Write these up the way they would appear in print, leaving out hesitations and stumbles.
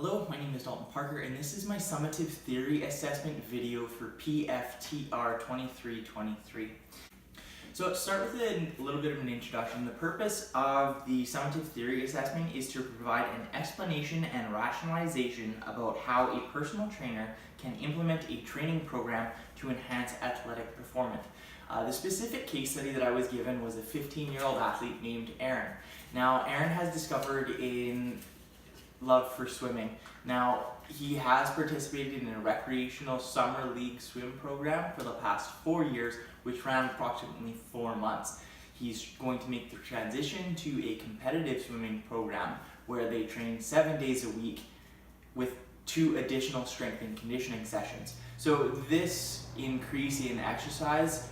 Hello, my name is Dalton Parker, and this is my summative theory assessment video for PFTR 2323. So let's start with a little bit of an introduction. The purpose of the summative theory assessment is to provide an explanation and rationalization about how a personal trainer can implement a training program to enhance athletic performance. The specific case study that I was given was a 15-year-old athlete named Aaron. Now, Aaron has discovered a love for swimming. Now, he has participated in a recreational summer league swim program for the past 4 years, which ran approximately 4 months. He's going to make the transition to a competitive swimming program where they train 7 days a week with 2 additional strength and conditioning sessions. So this increase in exercise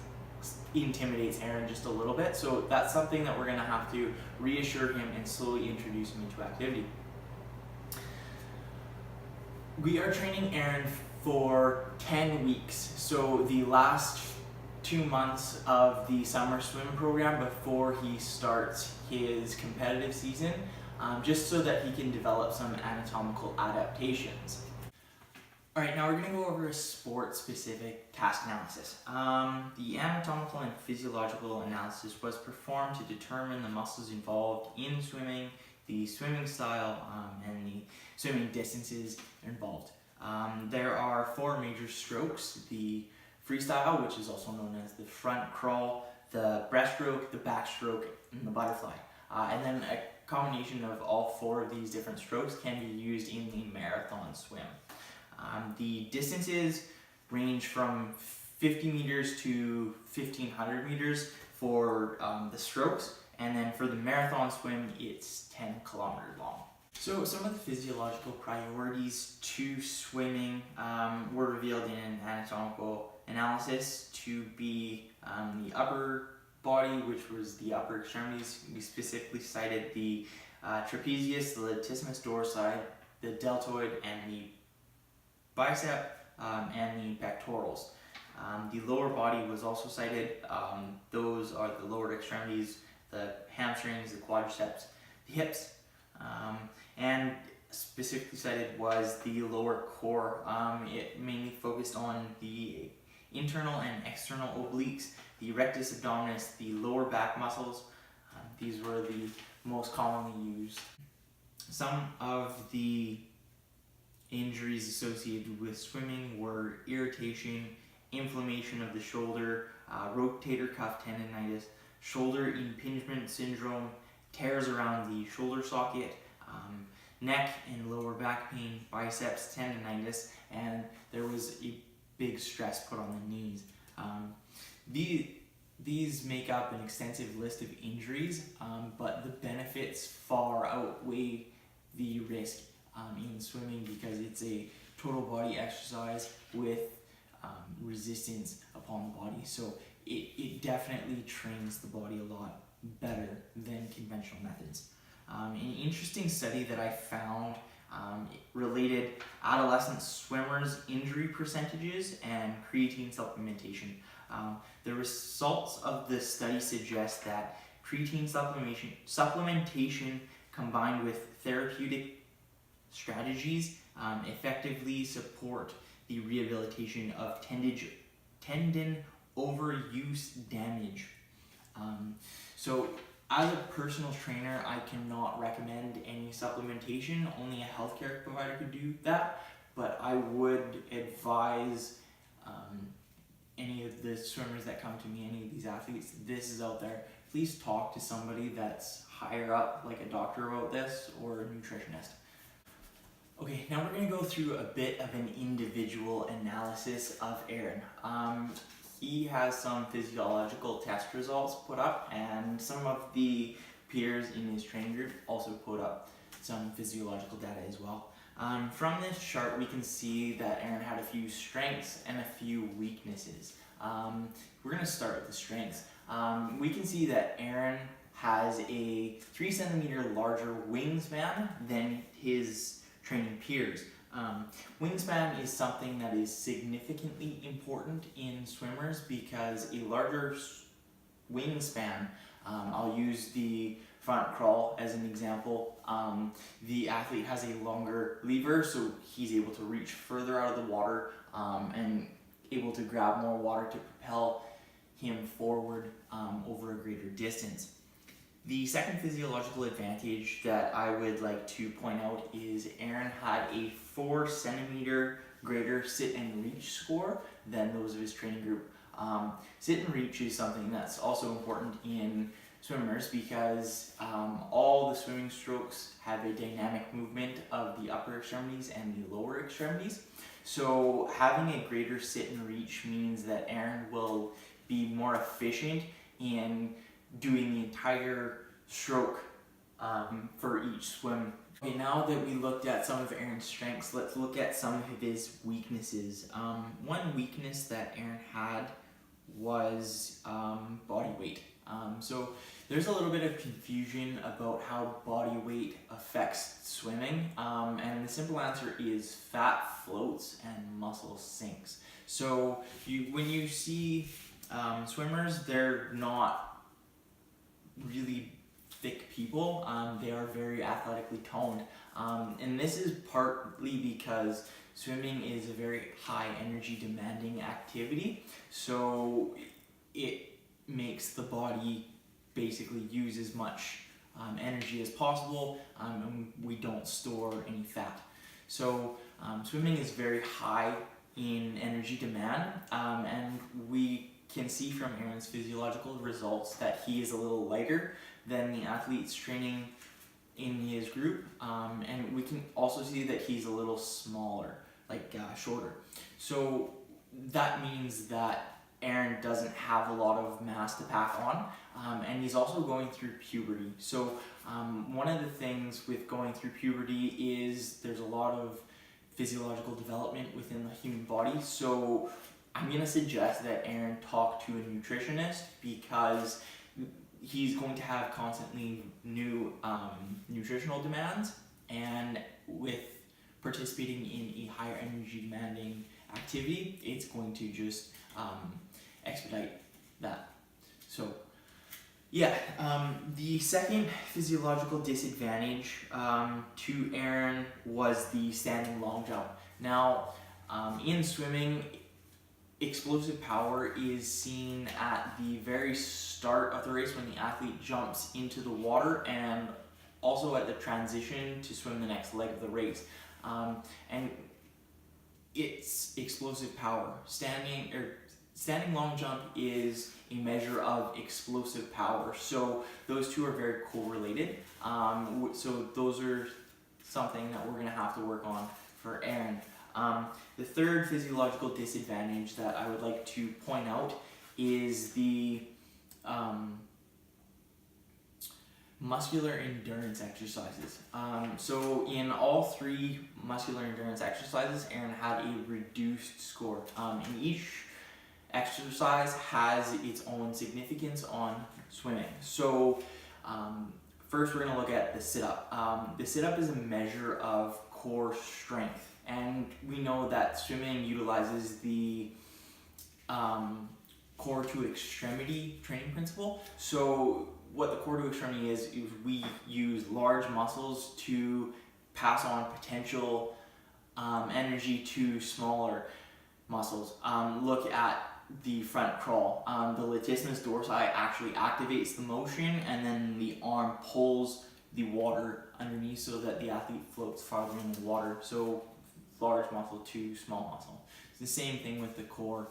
intimidates Aaron just a little bit, so that's something that we're going to have to reassure him and slowly introduce him into activity. We are training Aaron for 10 weeks, so the last 2 months of the summer swim program before he starts his competitive season, just so that he can develop some anatomical adaptations. Alright, now we're going to go over a sport-specific task analysis. The anatomical and physiological analysis was performed to determine the muscles involved in swimming, the swimming style, and the swimming distances involved. There are 4 major strokes: the freestyle, which is also known as the front crawl, the breaststroke, the backstroke, and the butterfly. And then a combination of all 4 of these different strokes can be used in the marathon swim. The distances range from 50 meters to 1500 meters for the strokes, and then for the marathon swim, it's 10 kilometers long. So some of the physiological priorities to swimming were revealed in an anatomical analysis to be the upper body, which was the upper extremities. We specifically cited the trapezius, the latissimus dorsi, the deltoid, and the bicep, and the pectorals. The lower body was also cited. Those are the lower extremities, the hamstrings, the quadriceps, the hips, and specifically cited was the lower core. It mainly focused on the internal and external obliques, the rectus abdominis, the lower back muscles. These were the most commonly used. Some of the injuries associated with swimming were irritation, inflammation of the shoulder, rotator cuff tendonitis, shoulder impingement syndrome, tears around the shoulder socket, neck and lower back pain, biceps tendonitis, and there was a big stress put on the knees. These make up an extensive list of injuries, but the benefits far outweigh the risk in swimming because it's a total body exercise with resistance upon the body. So it definitely trains the body a lot better than conventional methods. An interesting study that I found related adolescent swimmers' injury percentages and creatine supplementation. The results of the study suggest that creatine supplementation combined with therapeutic strategies effectively support the rehabilitation of tendon overuse damage. So as a personal trainer, I cannot recommend any supplementation. Only a healthcare provider could do that, but I would advise any of the swimmers that come to me, any of these athletes, this is out there. Please talk to somebody that's higher up, like a doctor about this, or a nutritionist. Okay, now we're going to go through a bit of an individual analysis of Aaron. He has some physiological test results put up, and some of the peers in his training group also put up some physiological data as well. From this chart, we can see that Aaron had a few strengths and a few weaknesses. We're going to start with the strengths. We can see that Aaron has a 3 centimeter larger wingspan than his training peers. Wingspan is something that is significantly important in swimmers because a larger wingspan, I'll use the front crawl as an example, the athlete has a longer lever, so he's able to reach further out of the water and able to grab more water to propel him forward over a greater distance. The second physiological advantage that I would like to point out is Aaron had a 4 centimeter greater sit and reach score than those of his training group. Sit and reach is something that's also important in swimmers because all the swimming strokes have a dynamic movement of the upper extremities and the lower extremities. So having a greater sit and reach means that Aaron will be more efficient in doing the entire stroke for each swim. Okay, now that we looked at some of Aaron's strengths, let's look at some of his weaknesses. One weakness that Aaron had was body weight. So there's a little bit of confusion about how body weight affects swimming, and the simple answer is fat floats and muscle sinks. So when you see swimmers, they're not really thick people. They are very athletically toned, and this is partly because swimming is a very high energy demanding activity, so it makes the body basically use as much energy as possible, and we don't store any fat. So swimming is very high in energy demand, and we can see from Aaron's physiological results that he is a little lighter than the athletes training in his group, and we can also see that he's a little smaller, like shorter. So that means that Aaron doesn't have a lot of mass to pack on, and he's also going through puberty. So one of the things with going through puberty is there's a lot of physiological development within the human body. So I'm going to suggest that Aaron talk to a nutritionist because he's going to have constantly new nutritional demands, and with participating in a higher energy demanding activity, it's going to just expedite that. So yeah, the second physiological disadvantage to Aaron was the standing long jump. Now in swimming, explosive power is seen at the very start of the race when the athlete jumps into the water, and also at the transition to swim the next leg of the race. And it's explosive power. Standing long jump is a measure of explosive power. So those two are very correlated. So those are something that we're going to have to work on for Aaron. The third physiological disadvantage that I would like to point out is the muscular endurance exercises. So in all 3 muscular endurance exercises, Aaron had a reduced score. And each exercise has its own significance on swimming. So first we're going to look at the sit-up. The sit-up is a measure of core strength. And we know that swimming utilizes the core to extremity training principle. So what the core to extremity is we use large muscles to pass on potential energy to smaller muscles. Look at the front crawl. The latissimus dorsi actually activates the motion, and then the arm pulls the water underneath so that the athlete floats farther in the water. So large muscle to small muscle. It's the same thing with the core.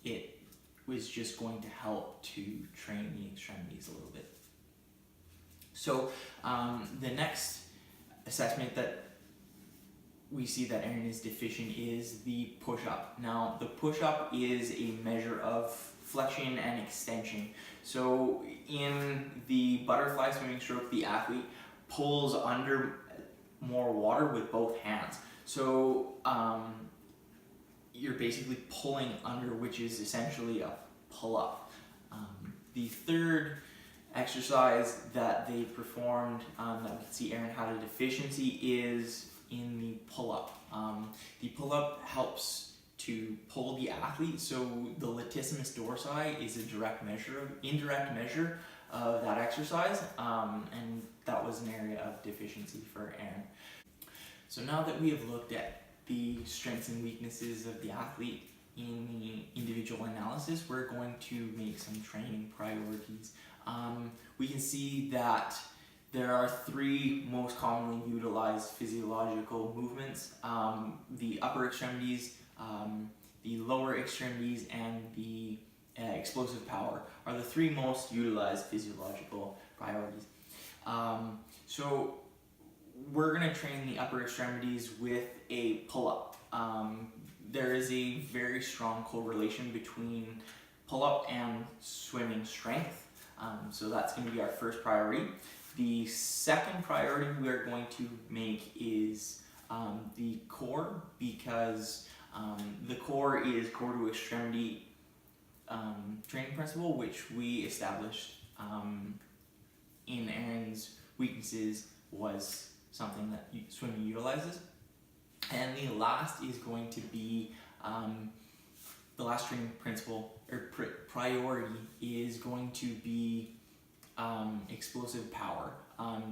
It was just going to help to train the extremities a little bit. So the next assessment that we see that Aaron is deficient is the push-up. Now the push-up is a measure of flexion and extension. So in the butterfly swimming stroke, the athlete pulls under more water with both hands. So you're basically pulling under, which is essentially a pull-up. The third exercise that they performed that we can see Aaron had a deficiency is in the pull-up. The pull-up helps to pull the athlete, so the latissimus dorsi is a indirect measure of that exercise, and that was an area of deficiency for Aaron. So now that we have looked at the strengths and weaknesses of the athlete in the individual analysis, we're going to make some training priorities. We can see that there are three most commonly utilized physiological movements: the upper extremities, the lower extremities, and the explosive power are the three most utilized physiological priorities. So we're going to train the upper extremities with a pull-up. There is a very strong correlation between pull-up and swimming strength. So that's going to be our first priority. The second priority we're going to make is the core, because the core is core to extremity training principle, which we established in Aaron's weaknesses was something that swimming utilizes. And the last is going to be the last training principle or priority is going to be explosive power.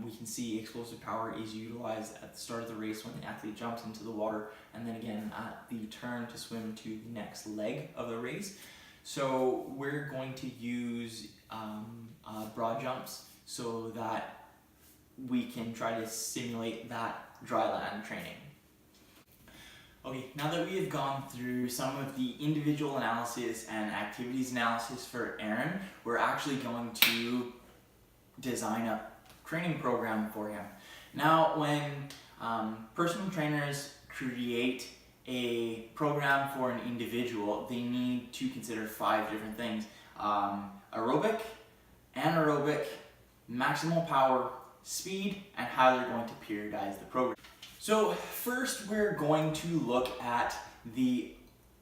We can see explosive power is utilized at the start of the race when the athlete jumps into the water, and then again at the turn to swim to the next leg of the race. So we're going to use broad jumps so that we can try to simulate that dry land training. Okay, now that we have gone through some of the individual analysis and activities analysis for Aaron, we're actually going to design a training program for him. Now, when personal trainers create a program for an individual, they need to consider 5 different things: aerobic, anaerobic, maximal power, speed, and how they're going to periodize the program. So first we're going to look at the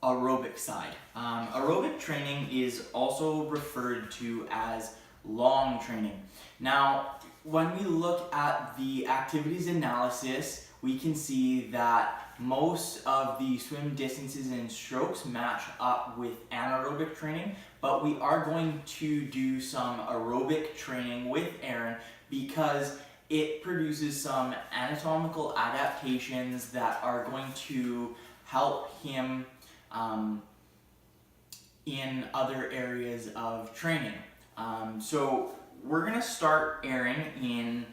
aerobic side. Aerobic training is also referred to as long training. Now, when we look at the activities analysis, we can see that most of the swim distances and strokes match up with anaerobic training, but we are going to do some aerobic training with Aaron because it produces some anatomical adaptations that are going to help him in other areas of training. So we're going to start Aaron in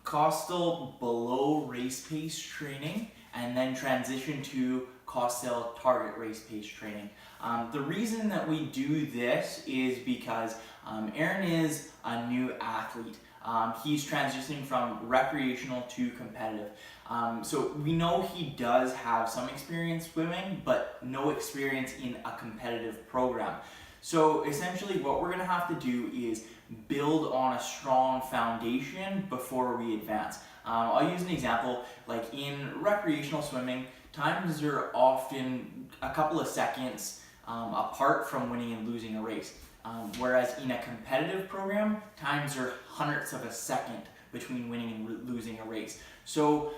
costal below race pace training and then transition to costal target race pace training. The reason that we do this is because Aaron is a new athlete. He's transitioning from recreational to competitive. So we know he does have some experience swimming, but no experience in a competitive program. So essentially what we're gonna have to do is build on a strong foundation before we advance. I'll use an example, like in recreational swimming, times are often a couple of seconds apart from winning and losing a race. Whereas in a competitive program, times are hundredths of a second between winning and losing a race. So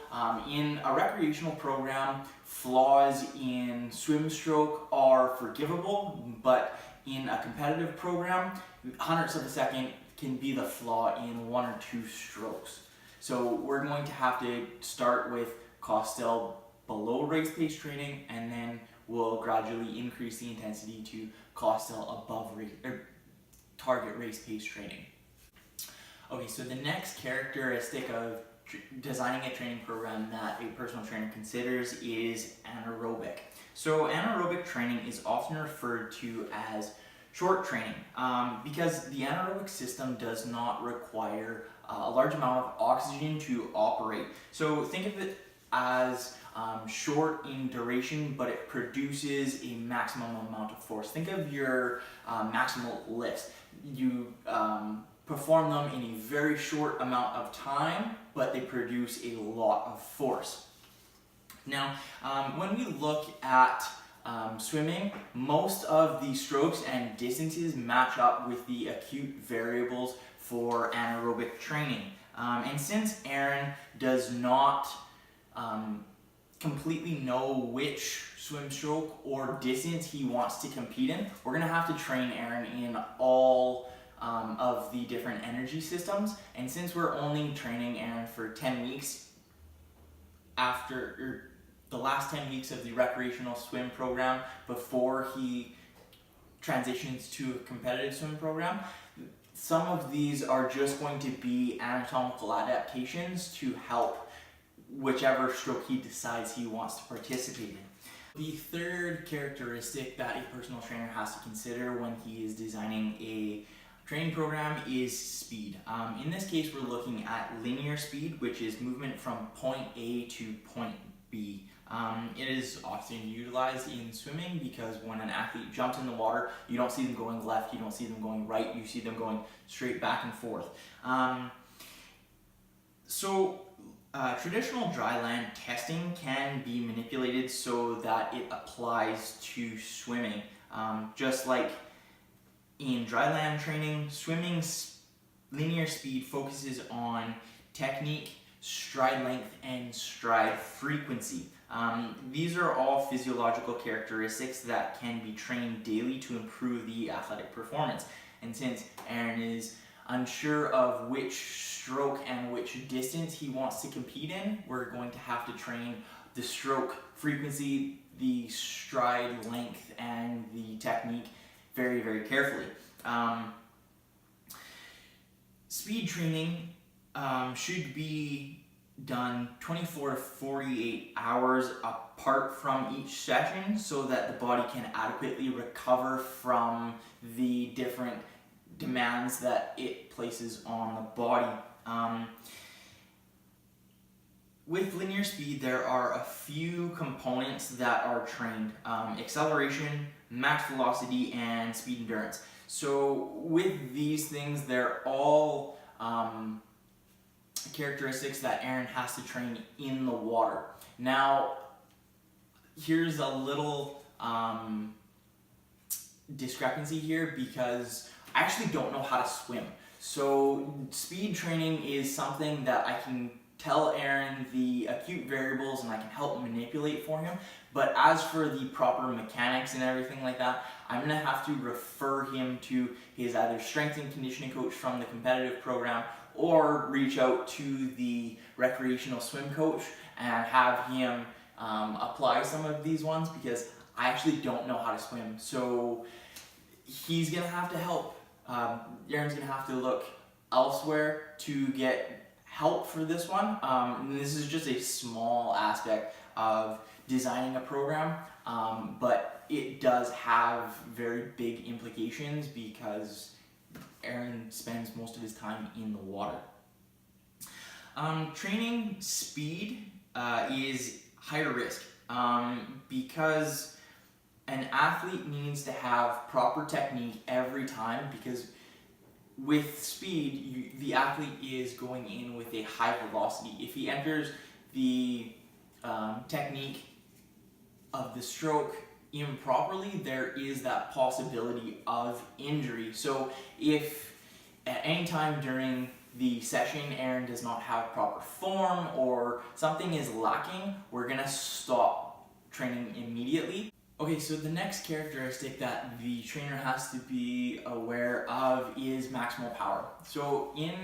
in a recreational program, flaws in swim stroke are forgivable, but in a competitive program, hundredths of a second can be the flaw in 1 or 2 strokes. So we're going to have to start with costal below race pace training, and then we'll gradually increase the intensity to costal above target race pace training. Okay, so the next characteristic of designing a training program that a personal trainer considers is anaerobic. So anaerobic training is often referred to as short training because the anaerobic system does not require a large amount of oxygen to operate. So think of it as short in duration, but it produces a maximum amount of force. Think of your maximal lifts. You perform them in a very short amount of time, but they produce a lot of force. Now, when we look at swimming, most of the strokes and distances match up with the acute variables for anaerobic training. And since Aaron does not completely know which swim stroke or distance he wants to compete in, we're going to have to train Aaron in all of the different energy systems. And since we're only training Aaron for 10 weeks, after the last 10 weeks of the recreational swim program before he transitions to a competitive swim program, some of these are just going to be anatomical adaptations to help whichever stroke he decides he wants to participate in. The third characteristic that a personal trainer has to consider when he is designing a training program is speed. In this case, we're looking at linear speed, which is movement from point A to point B. It is often utilized in swimming because when an athlete jumps in the water, you don't see them going left, you don't see them going right, you see them going straight back and forth. Traditional dry land testing can be manipulated so that it applies to swimming. Just like in dry land training, swimming's linear speed focuses on technique, stride length, and stride frequency. These are all physiological characteristics that can be trained daily to improve the athletic performance. And since Aaron is unsure of which stroke and which distance he wants to compete in, we're going to have to train the stroke frequency, the stride length, and the technique very, very carefully. Speed training should be done 24 to 48 hours apart from each session so that the body can adequately recover from the different demands that it places on the body. With linear speed, there are a few components that are trained: acceleration, max velocity, and speed endurance. So with these things, they're all characteristics that Aaron has to train in the water. Now, here's a little discrepancy here because I actually don't know how to swim. So speed training is something that I can tell Aaron the acute variables and I can help manipulate for him. But as for the proper mechanics and everything like that, I'm going to have to refer him to his either strength and conditioning coach from the competitive program or reach out to the recreational swim coach and have him apply some of these ones because I actually don't know how to swim. So he's going to have to help. Aaron's going to have to look elsewhere to get help for this one. This is just a small aspect of designing a program, but it does have very big implications because Aaron spends most of his time in the water. Training speed is higher risk because an athlete needs to have proper technique every time, because with speed, the athlete is going in with a high velocity. If he enters the technique of the stroke improperly, there is that possibility of injury. So if at any time during the session Aaron does not have proper form or something is lacking, we're gonna stop training immediately. Okay, so the next characteristic that the trainer has to be aware of is maximal power. So in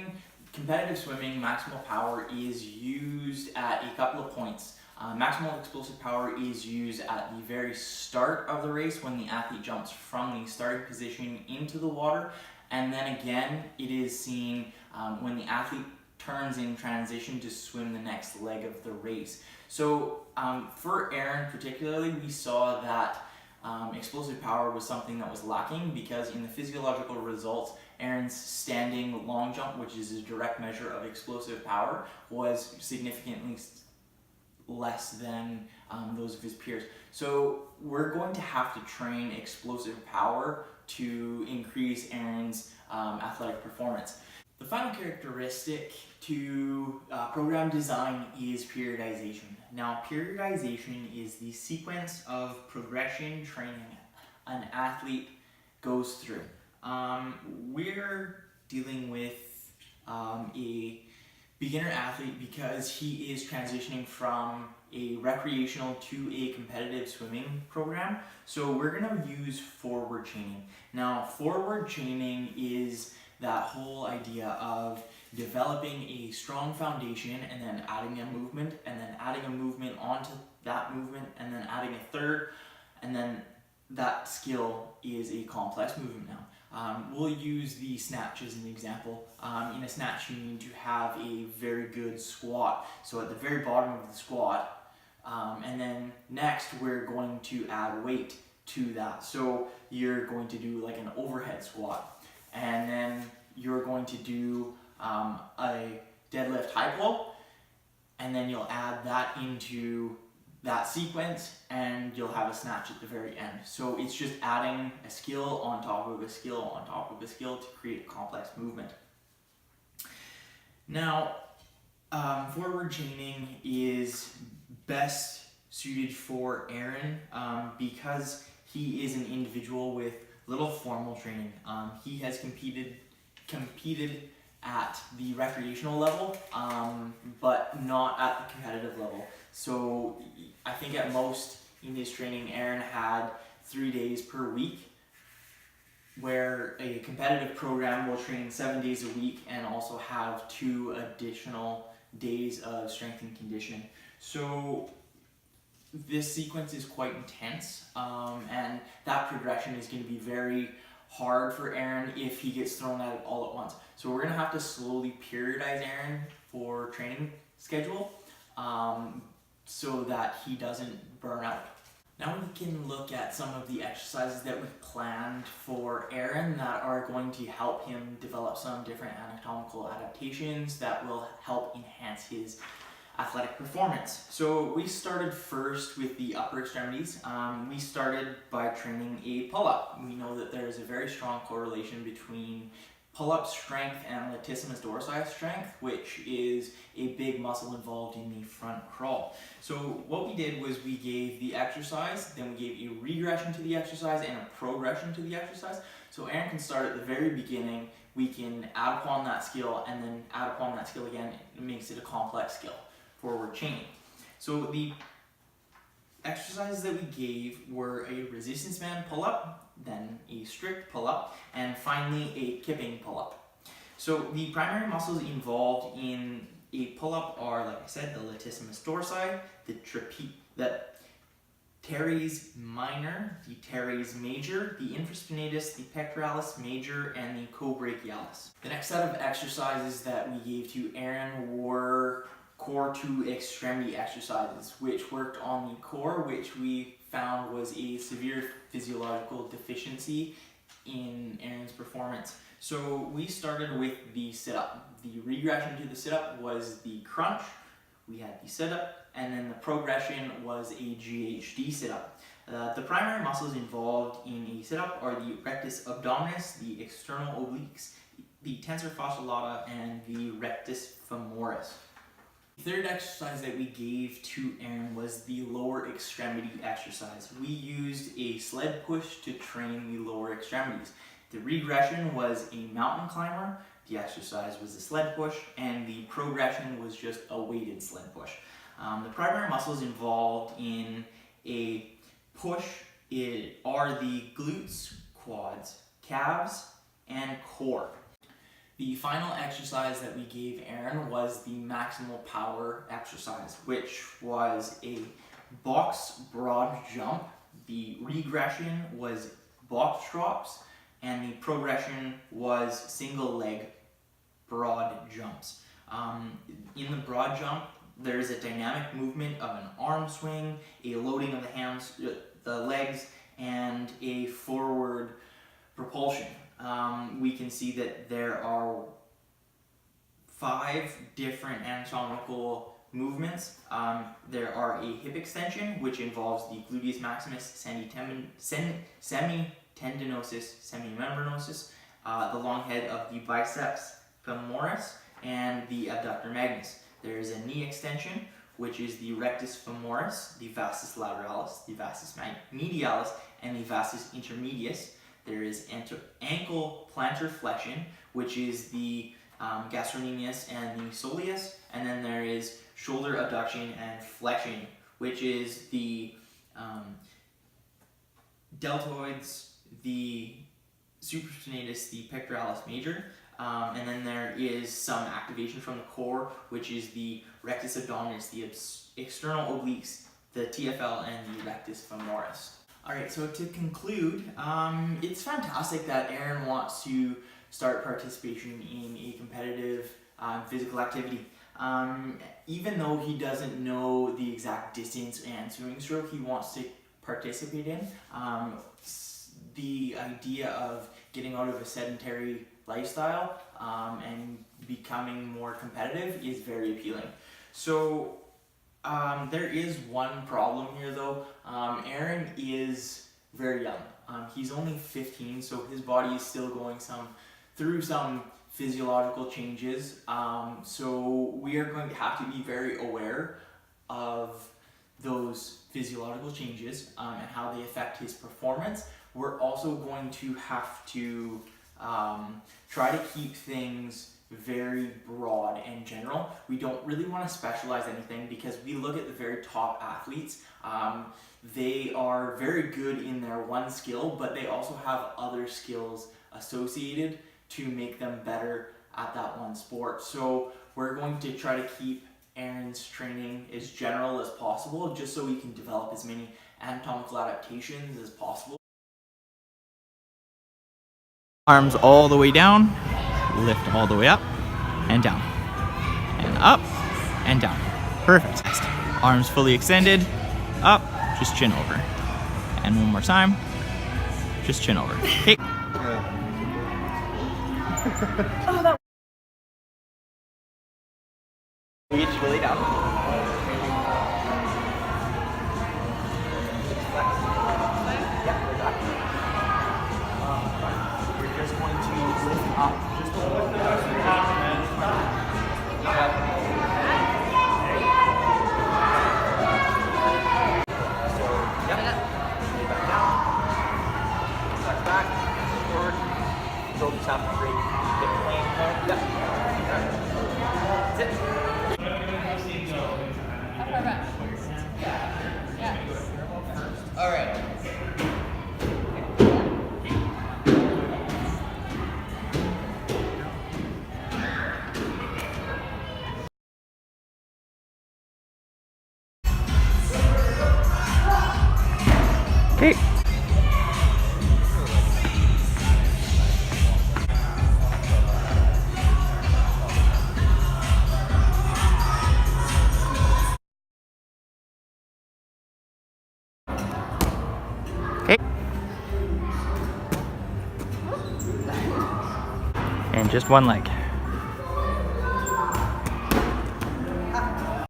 competitive swimming, maximal power is used at a couple of points. Maximal explosive power is used at the very start of the race when the athlete jumps from the starting position into the water, and then again it is seen when the athlete turns in transition to swim the next leg of the race. So for Aaron particularly, we saw that explosive power was something that was lacking because in the physiological results, Aaron's standing long jump, which is a direct measure of explosive power, was significantly less than those of his peers. So we're going to have to train explosive power to increase Aaron's athletic performance. The final characteristic to program design is periodization. Now, periodization is the sequence of progression training an athlete goes through. We're dealing with a beginner athlete because he is transitioning from a recreational to a competitive swimming program. So we're going to use forward chaining. Now, forward chaining is that whole idea of developing a strong foundation and then adding a movement and then adding a movement onto that movement and then adding a third, and then that skill is a complex movement now. We'll use the snatch as an example. In a snatch, you need to have a very good squat. So at the very bottom of the squat, and then next we're going to add weight to that. So you're going to do like an overhead squat, and then you're going to do a deadlift high pull, and then you'll add that into that sequence, and you'll have a snatch at the very end. So it's just adding a skill on top of a skill on top of a skill to create a complex movement. Now, forward chaining is best suited for Aaron because he is an individual with little formal training. He has competed at the recreational level, but not at the competitive level. So I think at most in his training, Aaron had 3 days per week, where a competitive program will train 7 days a week and also have 2 additional days of strength and conditioning. So this sequence is quite intense, and that progression is going to be very hard for Aaron if he gets thrown at it all at once. So we're going to have to slowly periodize Aaron for training schedule so that he doesn't burn out. Now we can look at some of the exercises that we've planned for Aaron that are going to help him develop some different anatomical adaptations that will help enhance his athletic performance. So we started first with the upper extremities. We started by training a pull-up. We know that there is a very strong correlation between pull-up strength and latissimus dorsi strength, which is a big muscle involved in the front crawl. So what we did was we gave the exercise, then we gave a regression to the exercise and a progression to the exercise. So Aaron can start at the very beginning, we can add upon that skill, and then add upon that skill again. It makes it a complex skill, forward chaining. So the exercises that we gave were a resistance band pull-up, then a strict pull-up, and finally a kipping pull-up. So the primary muscles involved in a pull-up are, like I said, the latissimus dorsi, the teres minor, the teres major, the infraspinatus, the pectoralis major, and the cobrachialis. The next set of exercises that we gave to Aaron were core to extremity exercises, which worked on the core, which we found was a severe physiological deficiency in Aaron's performance. So we started with the sit-up. The regression to the sit-up was the crunch. We had the sit-up, and then the progression was a GHD sit-up. The primary muscles involved in a sit-up are the rectus abdominis, the external obliques, the tensor fasciae lata, and the rectus femoris. The third exercise that we gave to Aaron was the lower extremity exercise. We used a sled push to train the lower extremities. The regression was a mountain climber, the exercise was a sled push, and the progression was just a weighted sled push. The primary muscles involved in a push are the glutes, quads, calves, and core. The final exercise that we gave Aaron was the maximal power exercise, which was a box broad jump. The regression was box drops, and the progression was single leg broad jumps. In the broad jump, there is a dynamic movement of an arm swing, a loading of the legs, and a forward propulsion. We can see that there are 5 different anatomical movements. There are a hip extension, which involves the gluteus maximus, semitendinosus, semimembranosus, the long head of the biceps femoris, and the abductor magnus. There is a knee extension, which is the rectus femoris, the vastus lateralis, the vastus medialis, and the vastus intermedius. There is ankle plantar flexion, which is the gastrocnemius and the soleus, and then there is shoulder abduction and flexion, which is the deltoids, the supraspinatus, the pectoralis major, And then there is some activation from the core, which is the rectus abdominis, the external obliques, the TFL, and the rectus femoris. All right, so to conclude, it's fantastic that Aaron wants to start participation in a competitive physical activity. Even though he doesn't know the exact distance and swimming stroke he wants to participate in, the idea of getting out of a sedentary lifestyle and becoming more competitive is very appealing. So there is one problem here though. Aaron is very young. He's only 15, so his body is still going through some physiological changes. So we are going to have to be very aware of those physiological changes and how they affect his performance. We're also going to have to try to keep things very broad and general. We don't really want to specialize anything because we look at the very top athletes. They are very good in their one skill, but they also have other skills associated to make them better at that one sport. So we're going to try to keep Aaron's training as general as possible, just so we can develop as many anatomical adaptations as possible. Arms all the way down, lift all the way up and down, and up and down. Perfect. Arms fully extended, up, just chin over. And one more time, just chin over. Okay. We get you to lay down. We're just going to lift up just a little bit. Shoulders have to break. Hip plane. Yep. That's it. All right. Okay. Okay. And just one leg.